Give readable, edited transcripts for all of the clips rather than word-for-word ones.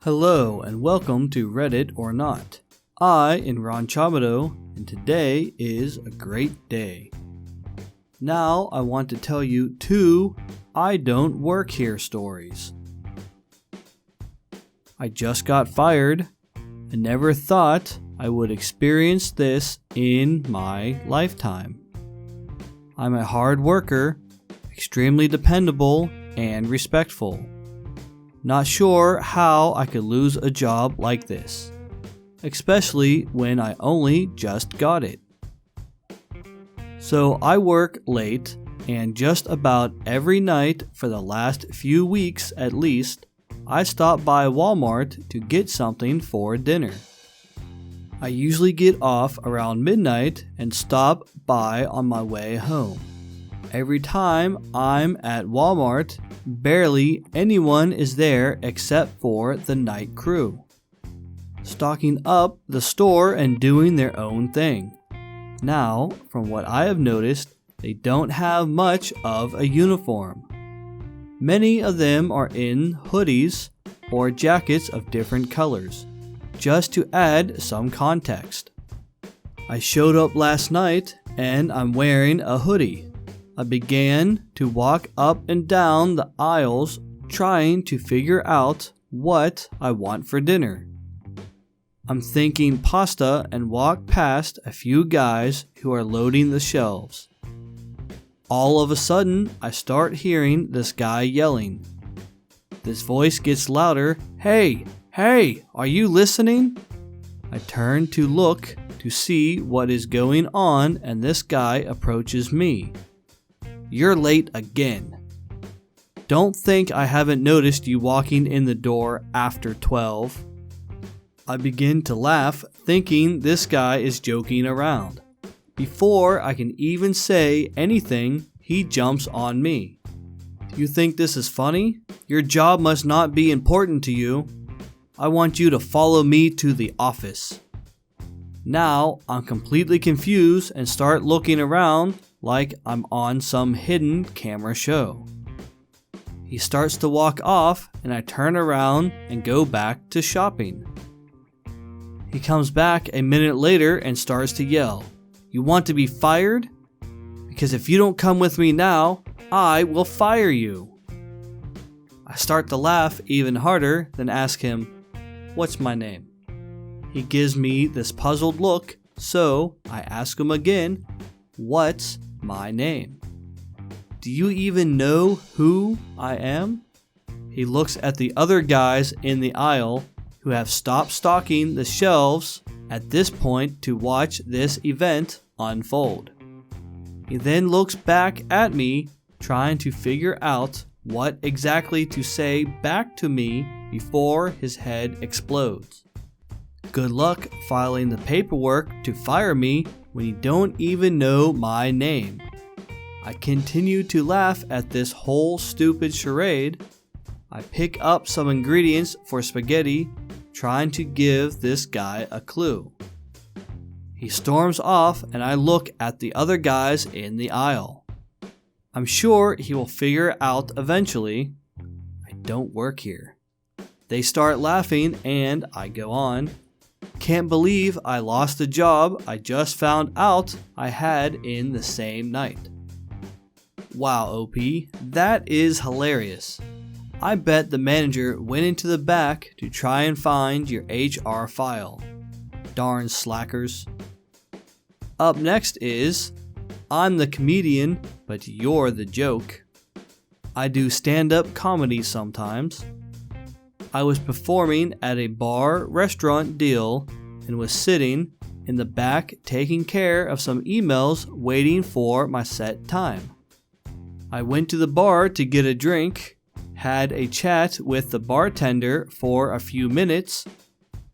Hello and welcome to Reddit or Not. I am Ron Chabuduo and today is a great day. Now I want to tell you 2 I don't work here stories. I just got fired and never thought I would experience this in my lifetime. I'm a hard worker, extremely dependable and respectful. Not sure how I could lose a job like this, especially when I only just got it. So I work late, and just about every night for the last few weeks at least, I stop by Walmart to get something for dinner. I usually get off around midnight and stop by on my way home. Every time I'm at Walmart, barely anyone is there except for the night crew, stocking up the store and doing their own thing. Now, from what I have noticed, they don't have much of a uniform. Many of them are in hoodies or jackets of different colors, just to add some context. I showed up last night and I'm wearing a hoodie. I began to walk up and down the aisles trying to figure out what I want for dinner. I'm thinking pasta and walk past a few guys who are loading the shelves. All of a sudden, I start hearing this guy yelling. This voice gets louder. Hey, are you listening? I turn to look to see what is going on and this guy approaches me. You're late again. Don't think I haven't noticed you walking in the door after 12. I begin to laugh, thinking this guy is joking around. Before I can even say anything, he jumps on me. You think this is funny? Your job must not be important to you. I want you to follow me to the office. Now I'm completely confused and start looking around like I'm on some hidden camera show. He starts to walk off and I turn around and go back to shopping. He comes back a minute later and starts to yell, "You want to be fired? Because if you don't come with me now, I will fire you." I start to laugh even harder, then ask him, "What's my name?" He gives me this puzzled look, so I ask him again, "What's my name? Do you even know who I am?" He looks at the other guys in the aisle who have stopped stocking the shelves at this point to watch this event unfold. He then looks back at me, trying to figure out what exactly to say back to me before his head explodes. Good luck filing the paperwork to fire me when you don't even know my name. I continue to laugh at this whole stupid charade. I pick up some ingredients for spaghetti, trying to give this guy a clue. He storms off and I look at the other guys in the aisle. I'm sure he will figure out eventually, I don't work here. They start laughing and I go on. Can't believe I lost the job I just found out I had in the same night. Wow, OP, that is hilarious. I bet the manager went into the back to try and find your HR file. Darn slackers. Up next is, I'm the comedian, but you're the joke. I do stand-up comedy sometimes. I was performing at a bar-restaurant deal and was sitting in the back taking care of some emails waiting for my set time. I went to the bar to get a drink, had a chat with the bartender for a few minutes,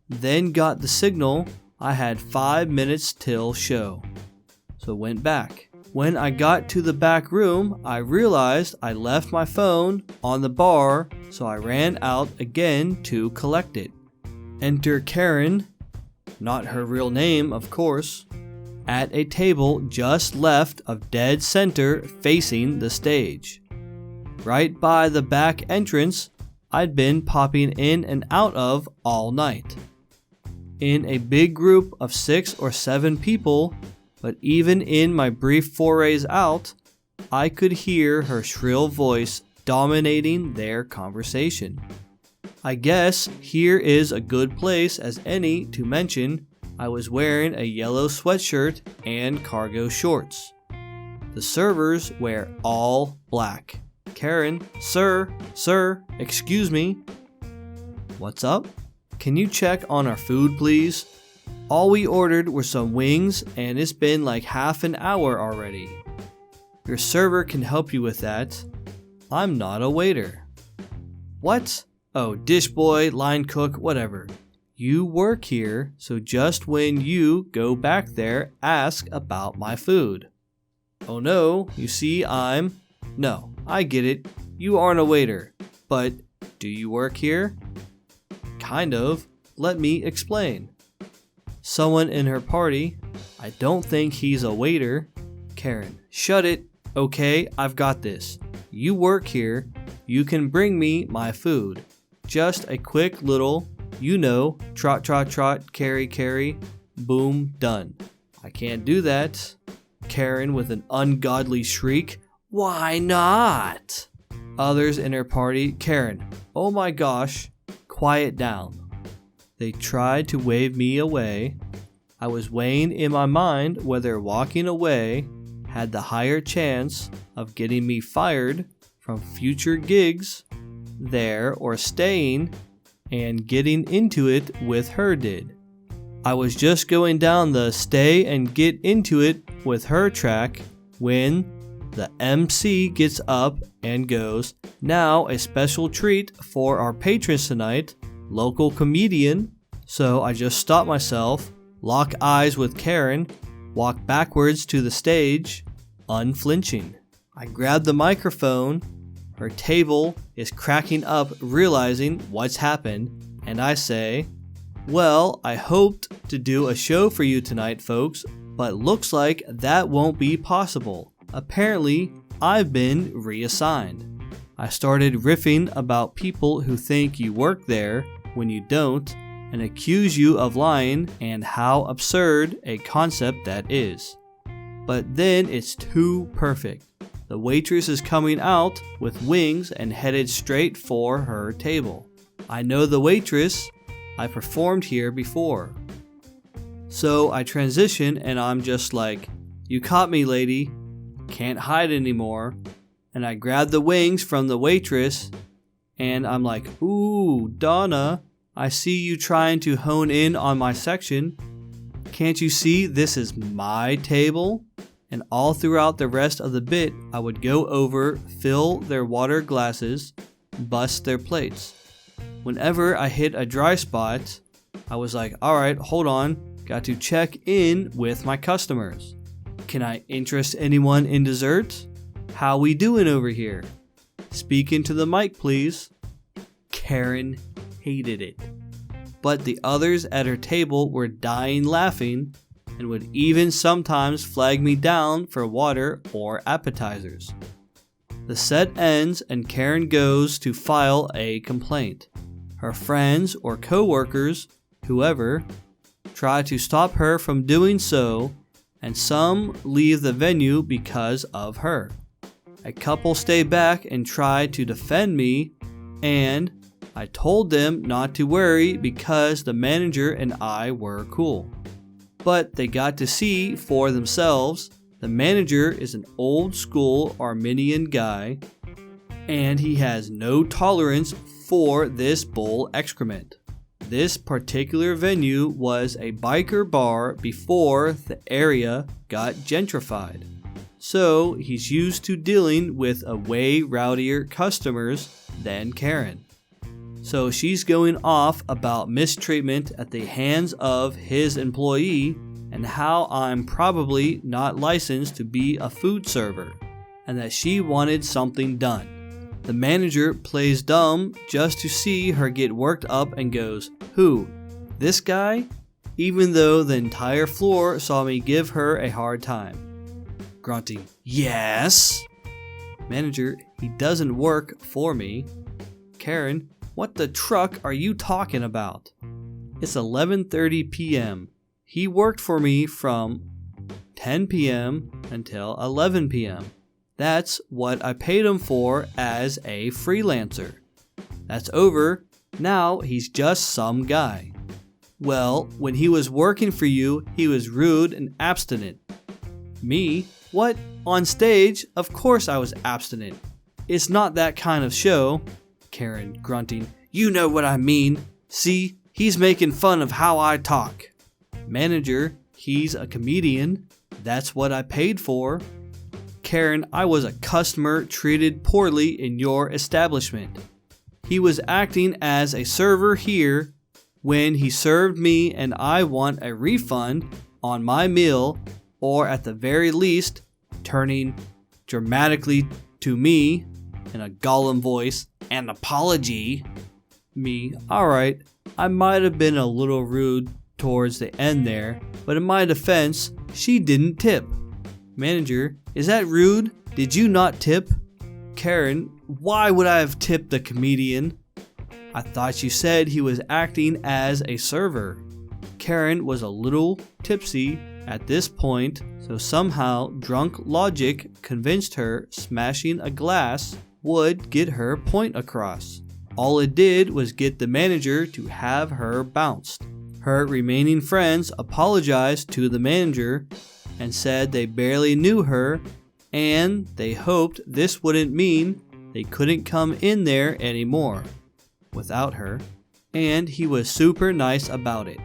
then got the signal I had 5 minutes till show, so went back. When I got to the back room, I realized I left my phone on the bar, so I ran out again to collect it. Enter Karen, not her real name of course, at a table just left of dead center facing the stage. Right by the back entrance, I'd been popping in and out of all night. In a big group of 6 or 7 people, but even in my brief forays out, I could hear her shrill voice dominating their conversation. I guess here is a good place as any to mention I was wearing a yellow sweatshirt and cargo shorts. The servers wear all black. Karen, sir, excuse me. What's up? Can you check on our food, please? All we ordered were some wings and it's been like half an hour already. Your server can help you with that. I'm not a waiter. What? Oh, dish boy, line cook, whatever. You work here, so just when you go back there, ask about my food. Oh no, you see No, I get it. You aren't a waiter. But do you work here? Kind of. Let me explain. Someone in her party. I don't think he's a waiter. Karen, shut it. Okay, I've got this. You work here. You can bring me my food. Just a quick little, trot, trot, trot, carry, carry, boom, done. I can't do that. Karen with an ungodly shriek. Why not? Others in her party. Karen, oh my gosh, quiet down. They tried to wave me away. I was weighing in my mind whether walking away had the higher chance of getting me fired from future gigs there or staying and getting into it with her did. I was just going down the stay and get into it with her track when the MC gets up and goes, now a special treat for our patrons tonight, local comedian. So I just stopped myself, lock eyes with Karen, walk backwards to the stage, unflinching. I grab the microphone, her table is cracking up realizing what's happened, and I say, well, I hoped to do a show for you tonight, folks, but looks like that won't be possible. Apparently, I've been reassigned. I started riffing about people who think you work there when you don't, and accuse you of lying and how absurd a concept that is. But then it's too perfect. The waitress is coming out with wings and headed straight for her table. I know the waitress. I performed here before. So I transition and I'm just like, you caught me, lady. Can't hide anymore. And I grab the wings from the waitress and I'm like, ooh, Donna, I see you trying to hone in on my section. Can't you see this is my table? And all throughout the rest of the bit, I would go over, fill their water glasses, bust their plates. Whenever I hit a dry spot, I was like, alright, hold on, got to check in with my customers. Can I interest anyone in dessert? How we doing over here? Speak into the mic, please. Karen hated it. But the others at her table were dying laughing and would even sometimes flag me down for water or appetizers. The set ends and Karen goes to file a complaint. Her friends or co-workers, whoever, try to stop her from doing so, and some leave the venue because of her. A couple stay back and try to defend me, and I told them not to worry because the manager and I were cool. But they got to see for themselves. The manager is an old school Armenian guy, and he has no tolerance for this bull excrement. This particular venue was a biker bar before the area got gentrified. So he's used to dealing with a way rowdier customers than Karen. So she's going off about mistreatment at the hands of his employee and how I'm probably not licensed to be a food server and that she wanted something done. The manager plays dumb just to see her get worked up and goes, "Who? This guy?" Even though the entire floor saw me give her a hard time. Grunting, "Yes." Manager, he doesn't work for me. Karen, What the truck are you talking about? It's 11:30 p.m. He worked for me from 10 p.m. until 11 p.m. That's what I paid him for as a freelancer. That's over. Now he's just some guy. Well, when he was working for you, he was rude and abstinent. Me? What? On stage? Of course I was abstinent. It's not that kind of show. Karen grunting. You know what I mean. See, he's making fun of how I talk. Manager, he's a comedian. That's what I paid for. Karen, I was a customer treated poorly in your establishment. He was acting as a server here when he served me, and I want a refund on my meal, or at the very least, turning dramatically to me in a Gollum voice, an apology. Me, alright, I might have been a little rude towards the end there, but in my defense, she didn't tip. Manager, is that rude? Did you not tip? Karen, why would I have tipped the comedian? I thought you said he was acting as a server. Karen was a little tipsy at this point, so somehow drunk logic convinced her smashing a glass would get her point across. All it did was get the manager to have her bounced. Her remaining friends apologized to the manager and said they barely knew her and they hoped this wouldn't mean they couldn't come in there anymore without her, and he was super nice about it.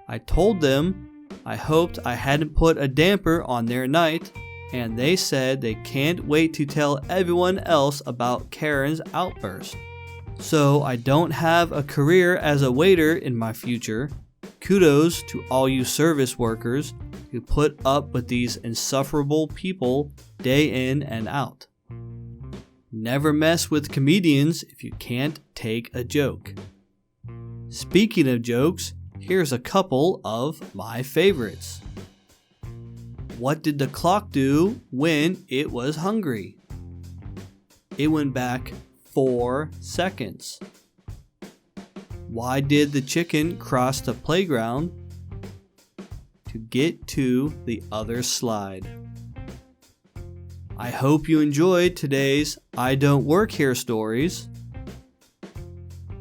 I told them I hoped I hadn't put a damper on their night, and they said they can't wait to tell everyone else about Karen's outburst. So I don't have a career as a waiter in my future. Kudos to all you service workers who put up with these insufferable people day in and out. Never mess with comedians if you can't take a joke. Speaking of jokes, here's a couple of my favorites. What did the clock do when it was hungry? It went back 4 seconds. Why did the chicken cross the playground? To get to the other slide. I hope you enjoyed today's I Don't Work Here stories.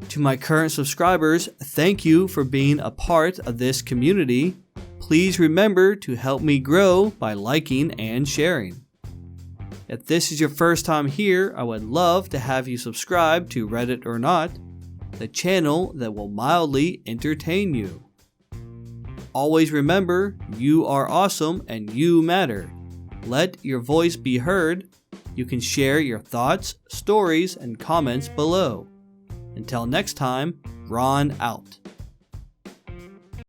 To my current subscribers, thank you for being a part of this community. Please remember to help me grow by liking and sharing. If this is your first time here, I would love to have you subscribe to Reddit or Not, the channel that will mildly entertain you. Always remember, you are awesome and you matter. Let your voice be heard. You can share your thoughts, stories, and comments below. Until next time, Ron out.